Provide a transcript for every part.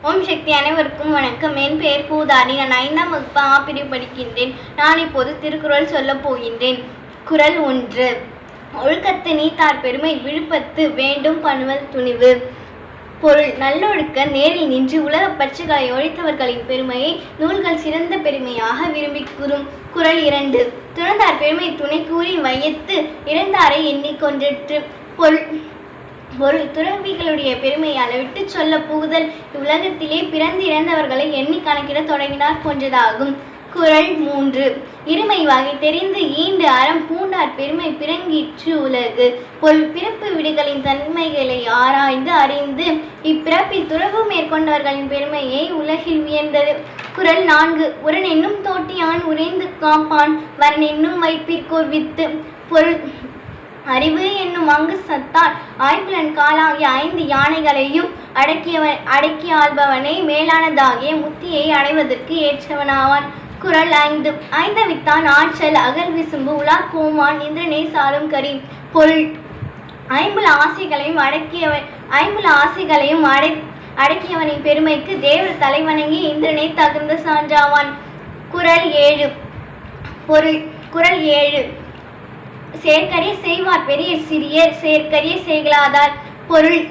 ஓம் சக்தி அனைவருக்கும் வணக்கம். என் பெயர் பூதாரி. நான் 5ஆம் வகுப்பு ஆ பிரிவு படிக்கின்றேன். நான் இப்போது திருக்குறள் சொல்லப் போகின்றேன். குறள் 1. ஒழுக்கத்து நீத்தார் பெருமை விழுப்பத்து வேண்டும் பணுவல் துணிவு. பொருள்: நல்லொழுக்க நேரில் நின்று உலக பற்றுகளை ஒழித்தவர்களின் பெருமையை நூல்கள் சிறந்த பெருமையாக விரும்பி கூறும். குறள் 2. துறந்தார் பெருமை துணை கூறின் வையத்து இறந்தாரை எண்ணிக்கொன்றிற்று. பொருள்: துறவிகளுடைய பெருமையை அளவிட்டு சொல்ல புகுதல் இவ்வுலகத்திலே பிறந்து இறந்தவர்களை எண்ணி கணக்கிட தொடங்கினார் போன்றதாகும். குறள் 3. இருமை வகை தெரிந்து ஈண்டு அறம் பூண்டார் பெருமை பிறங்கிற்று உலகு. பொருள்: பிறப்பு விடுகளின் தன்மைகளை ஆராய்ந்து அறிந்து இப்பிறப்பில் துறவு மேற்கொண்டவர்களின் பெருமையை உலகில் உயர்ந்தது. குறள் 4. உரன் என்னும் தோட்டியான் உறைந்து காப்பான் வரன் என்னும் வைப்பிற்கோர் வித்து. பொருள்: அறிவு என்னும் அங்கு சத்தால் ஆய்புலன் காலாகிய 5 யானைகளையும் அடக்கி ஆள்பவனே மேலானதாகிய முத்தியை அடைவதற்கு ஏற்றவனாவான். குறள் 5. ஐந்தவித்தான் ஆற்றல் அகல் விசும்பு உலா கோமான் இந்திரனை சாரும் கரி. பொருள்: ஐம்புல ஆசைகளையும் அடக்கியவனின் பெருமைக்கு தேவர் தலைவணங்கி இந்திரனை தகுந்த சான்றாவான். குறள் 7. பொருள்: குறள் 7. செயற்கரிய செய்வார் பெரிய சிறியர் செயற்கரிய செய்களாதார். பொருள்: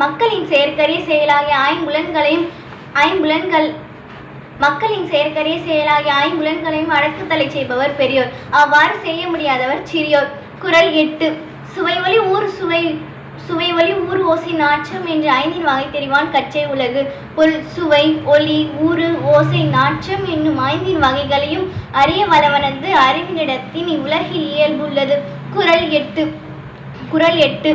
மக்களின் செயற்கரிய செயலாகிய ஐம்புலன்களையும் அடக்குதலை செய்பவர் பெரியோர், அவ்வாறு செய்ய முடியாதவர் சிறியோர். குறள் 8. சுவை ஒலி ஊறு ஓசை நாற்றம் என்று 5 வகை தெரிவான் கற்றை உலகு. பொருள்: சுவை ஒலி ஊறு ஓசை நாற்றம் என்னும் 5 வகைகளையும் அறிய வல்லவனது அறிவினிடத்தின் இவ்வுலகில் இயல்புள்ளது. குறள் 8.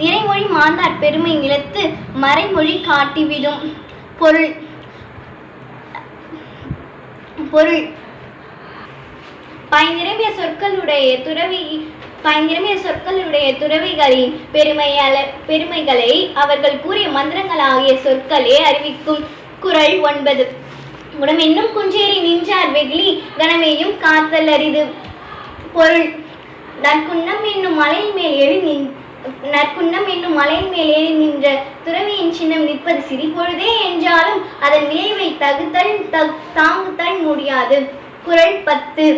நிறைமொழி மாந்தார் பெருமை நிலத்து மறைமொழி காட்டிவிடும். பொருள்: பயனிரம்பிய சொற்களுடைய துறவிகளின் பெருமைகளை அவர்கள் கூறிய மந்திரங்களாகிய சொற்களே அறிவிக்கும். குறள் 9. குணம் என்னும் குஞ்சேரி நின்றார் வெகுளி கணமேயும் காத்தல் அரிது. பொருள்: நற்குன்னம் என்னும் மலையின் மேல் ஏறி நின்ற துறவியின் சின்னம் நிற்பது சிறிபொழுதே என்றாலும் அதன் விளைவை தாங்குதல் முடியாது. குறள் 10.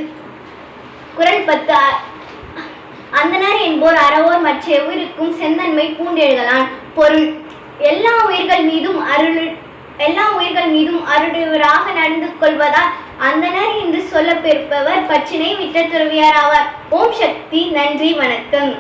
அந்தனர் என்போர் அறவோர் மற்ற எவ்விருக்கும் செந்தன்மை பூண்டெழுகலான். பொருள்: எல்லா உயிர்கள் மீதும் அருடுவராக நடந்து கொள்வதால் அந்தனர் என்று சொல்லப்பெறுபவர் பற்றினை விட்ட துறவியார் ஆவார். ஓம் சக்தி. நன்றி, வணக்கம்.